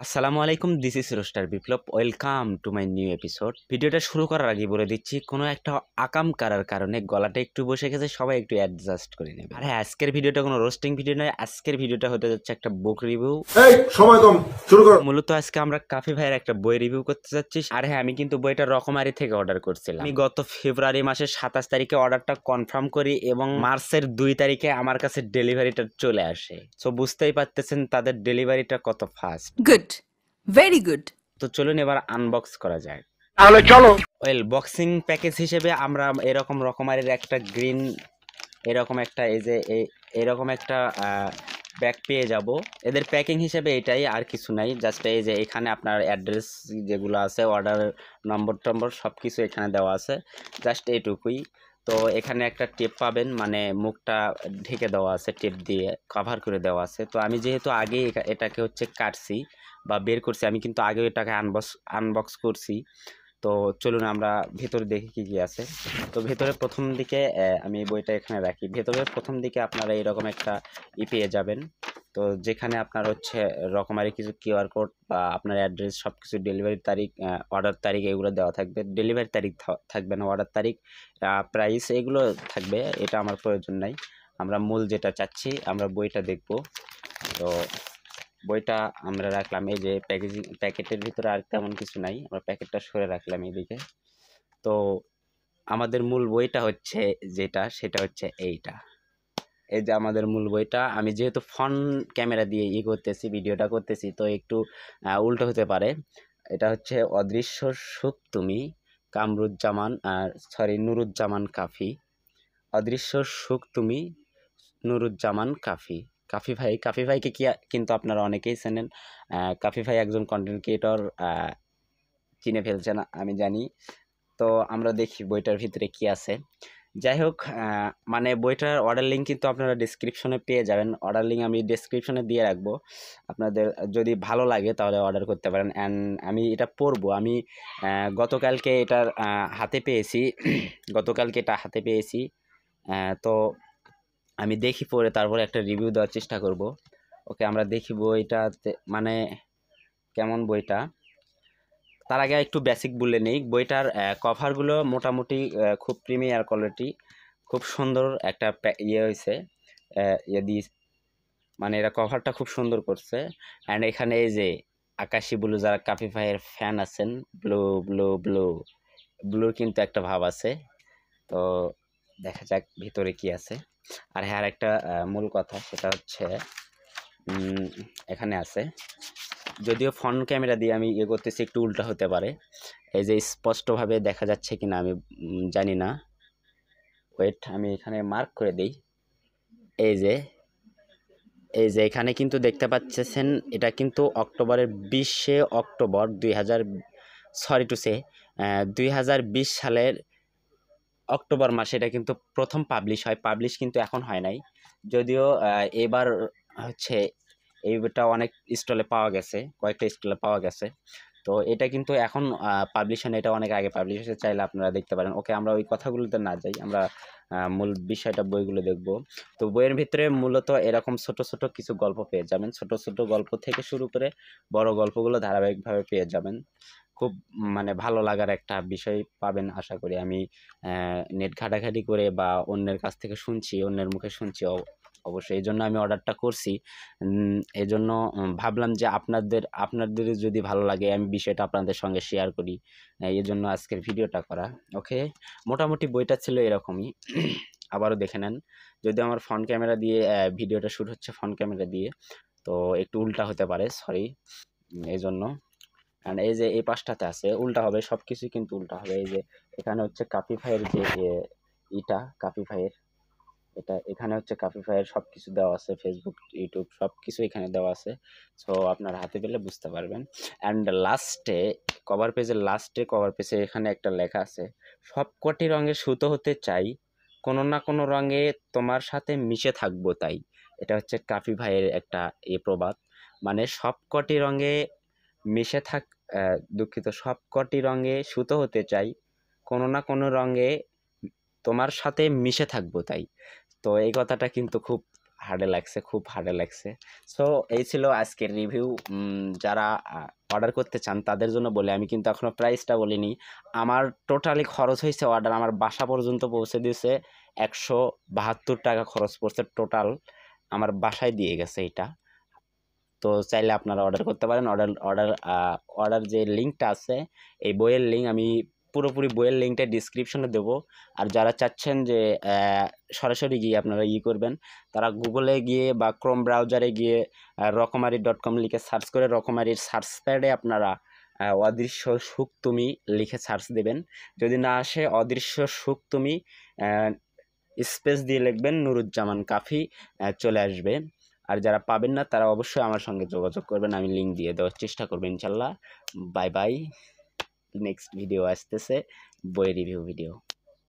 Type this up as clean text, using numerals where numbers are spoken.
আসসালামু আলাইকুম, this is roaster Biplab. Welcome to my new episode. ভিডিওটা শুরু করার আগে বলে দিচ্ছি, কোনো একটা আকাম করার কারণে গলাটা একটু বসে গেছে, সবাই একটু অ্যাডজাস্ট করে নেবে। আর হ্যাঁ, আজকের ভিডিওটা কোনো রোস্টিং ভিডিও নয়, আজকের ভিডিওটা হতে যাচ্ছে একটা বুক রিভিউ। এই সময় কম, শুরু করো। মূলত আজকে আমরা কাফি ভাইয়ের একটা বই রিভিউ করতে যাচ্ছি। আর হ্যাঁ, আমি কিন্তু বইটা রকমারি থেকে অর্ডার করছিলাম। আমি গত ফেব্রুয়ারি মাসের 27 তারিখে অর্ডারটা কনফার্ম করি এবং মার্চের 2 তারিখে আমার কাছে ডেলিভারিটা চলে আসে। সো বুঝতেই পারতেছেন তাদের ডেলিভারিটা কত ফাস্ট। Good. Very good. তো চলুন এবার আনবক্স করা যায়। তাহলে চলো। ওয়েল, বক্সিং প্যাকেজ হিসেবে আমরা এরকম রকমারির একটা গ্রিন এরকম একটা এরকম একটা ব্যাগ পেয়ে যাব। এদের প্যাকিং হিসেবে এটাই, আর কিছু নাই। জাস্ট এই যে এখানে আপনার অ্যাড্রেস যেগুলো আছে, অর্ডার নম্বর সব কিছু এখানে দেওয়া আছে, জাস্ট এইটুকুই। তো এখানে একটা টেপ পাবেন, মানে মুখটা ঢেকে দেওয়া আছে, টেপ দিয়ে কভার করে দেওয়া আছে। তো আমি যেহেতু আগে এটাকে হচ্ছে কাটছি বা বের করছি, আমি কিন্তু আগেও এটাকে আনবক্স করছি। তো চলুন আমরা ভেতরে দেখি কি কি আছে। তো ভেতরে প্রথম দিকে আমি বইটা এখানে রাখি। ভেতরে প্রথম দিকে আপনারা এরকম একটা পেয়ে যাবেন। তো যেখানে আপনার হচ্ছে রকমারি কিছু কিউআর কোড বা আপনার অ্যাড্রেস সব কিছু, ডেলিভারি তারিখ, অর্ডার তারিখ এগুলো দেওয়া থাকবে। ডেলিভারি তারিখ থাকবে না, অর্ডার তারিখ, প্রাইস এগুলো থাকবে। এটা আমার প্রয়োজন নাই। আমরা মূল যেটা চাচ্ছি, আমরা বইটা দেখব। তো বইটা আমরা রাখলাম এই যে প্যাকেটের ভিতরে, আর তেমন কিছু নাই। আমরা প্যাকেটটা সরে রাখলাম এইদিকে। তো আমাদের মূল বইটা হচ্ছে যেটা, সেটা হচ্ছে এইটা। এই যে আমাদের মূল বইটা। আমি যেহেতু ফ্রন্ট ক্যামেরা দিয়ে করতেছি, ভিডিওটা করতেছি, তো একটু উল্টো হতে পারে। এটা হচ্ছে অদৃশ্য সুখ তুমি, নুরুজ্জামান কাফি। অদৃশ্য সুখ তুমি, নুরুজ্জামান কাফি। কাফি ভাইকে কিন্তু আপনারা অনেকেই চেনেন। কাফি ভাই একজন কন্টেন্ট ক্রিয়েটর, চিনে ফেলছেন আমি জানি। তো আমরা দেখি বইটার ভিতরে কি আছে। যাই হোক, মানে বইটার অর্ডার লিঙ্ক কিন্তু আপনারা ডিসক্রিপশনে পেয়ে যাবেন। অর্ডার লিঙ্ক আমি ডিসক্রিপশনে দিয়ে রাখবো। আপনাদের যদি ভালো লাগে তাহলে অর্ডার করতে পারেন। অ্যান্ড আমি এটা পড়বো। আমি গতকালকে এটার হাতে পেয়েছি গতকালকে এটা হাতে পেয়েছি। তো আমি দেখি, পড়ে তারপরে একটা রিভিউ দেওয়ার চেষ্টা করব। ওকে, আমরা দেখি বইটাতে মানে কেমন বইটা। তার আগে একটু বেসিক বলে নেই। বইটার কভারগুলো মোটামুটি খুব প্রিমিয়ার কোয়ালিটি, খুব সুন্দর একটা হয়েছে, ইয়ে দিয়ে, মানে এরা কভারটা খুব সুন্দর করছে। অ্যান্ড এখানে এই যে আকাশি ব্লু, যারা কাফি ভাইয়ের ফ্যান আছেন, ব্লু ব্লু ব্লু ব্লুর কিন্তু একটা ভাব আছে। তো দেখা যাক ভিতরে কি আছে। আর হ্যাঁ, একটা মূল কথা, সেটা হচ্ছে এখানে আছে, যদিও ফ্রন্ট ক্যামেরা দিয়ে আমি করতেছি, একটু উল্টা হতে পারে। এই যে স্পষ্টভাবে দেখা যাচ্ছে কিনা আমি জানি না। ওয়েট, আমি এখানে মার্ক করে দিই। এই যে এখানে কিন্তু দেখতে পাচ্ছেন, এটা কিন্তু অক্টোবরের 20শে অক্টোবর 2020 সালের অক্টোবর মাসে এটা কিন্তু প্রথম পাবলিশ হয়। পাবলিশ কিন্তু এখন হয় নাই, যদিও এবার হচ্ছে এইটা অনেক স্টলে পাওয়া গেছে, কয়েকটা স্টলে পাওয়া গেছে। তো এটা কিন্তু এখন পাবলিশ হয় না, এটা অনেক আগে পাবলিশ হয়েছে, চাইলে আপনারা দেখতে পারেন। ওকে, আমরা ওই কথাগুলোতে না যাই, আমরা মূল বিষয়টা, বইগুলো দেখব। তো বইয়ের ভিতরে মূলত এরকম ছোট ছোট কিছু গল্প পেয়ে যাবেন। ছোট ছোট গল্প থেকে শুরু করে বড় গল্পগুলো ধারাবাহিকভাবে পেয়ে যাবেন। খুব মানে ভালো লাগার একটা বিষয় পাবেন আশা করি। আমি নেট ঘাটাঘাটি করে বা অন্যের কাছ থেকে শুনছি, অন্যের মুখে শুনছি অবশ্যই। এই জন্য আমি অর্ডারটা করছি। এই জন্য ভাবলাম যে আপনাদের যদি ভালো লাগে, আমি বিষয়টা আপনাদের সঙ্গে শেয়ার করি। এই জন্য আজকের ভিডিওটা করা। ওকে, মোটামুটি বইটা ছিল এরকমই। আবারও দেখে নেন। যদি আমার ফ্রন্ট ক্যামেরা দিয়ে ভিডিওটা শ্যুট হচ্ছে, ফ্রন্ট ক্যামেরা দিয়ে, তো একটু উল্টা হতে পারে, সরি এই জন্য। অ্যান্ড এই যে এই পাশটাতে আছে, উল্টা হবে, সব কিছুই কিন্তু উল্টা হবে। এই যে এখানে হচ্ছে কাফি ভাইয়ের যে কাফি ভাইয়ের, এটা এখানে হচ্ছে কাফি ভাইয়ের সব কিছু দেওয়া আছে, ফেসবুক, ইউটিউব সব কিছু এখানে দেওয়া আছে। সো আপনার হাতে পেলে বুঝতে পারবেন। অ্যান্ড লাস্টে, কভার পেজে এখানে একটা লেখা আছে, সব কটি রঙে সুতো হতে চাই, কোনো না কোনো রঙে তোমার সাথে মিশে থাকবো তাই। এটা হচ্ছে কাফি ভাইয়ের একটা প্রবাদ। মানে সব কটি রঙে মিশে থাক দুঃখিত, সব কটি রঙে সুতো হতে চাই, কোনো না কোনো রঙে তোমার সাথে মিশে থাকবো তাই। তো এই কথাটা কিন্তু খুব হার্ডে লাগছে, খুব হার্ডে লাগছে। সো এই ছিল আজকের রিভিউ। যারা অর্ডার করতে চান তাদের জন্য বলে, আমি কিন্তু এখনও প্রাইসটা বলিনি। আমার টোটালি খরচ হয়েছে, অর্ডার আমার বাসা পর্যন্ত পৌঁছে দিয়েছে 172 টাকা খরচ পড়ছে টোটাল, আমার বাসায় দিয়ে গেছে এটা। তো চাইলে আপনারা অর্ডার করতে পারেন। অর্ডার যে লিঙ্কটা আছে, এই বইয়ের লিঙ্ক আমি পুরোপুরি বইয়ের লিঙ্কটা ডিসক্রিপশনে দেবো। আর যারা চাচ্ছেন যে সরাসরি গিয়ে আপনারা করবেন, তারা গুগলে গিয়ে বা ক্রোম ব্রাউজারে গিয়ে রকমারি.com লিখে সার্চ করে, রকমারির সার্চ প্যাডে আপনারা অদৃশ্য সুখ তুমি লিখে সার্চ দেবেন। যদি না আসে, অদৃশ্য সুখ তুমি স্পেস দিয়ে লিখবেন নুরুজ্জামান কাফি, চলে আসবে। আর যারা পাবেন না তারা অবশ্যই আমার সঙ্গে যোগাযোগ করবেন, আমি লিঙ্ক দিয়ে দেওয়ার চেষ্টা করবো ইনশাল্লাহ। Bye bye. নেক্সট ভিডিও আসতেছে, বই রিভিউ ভিডিও।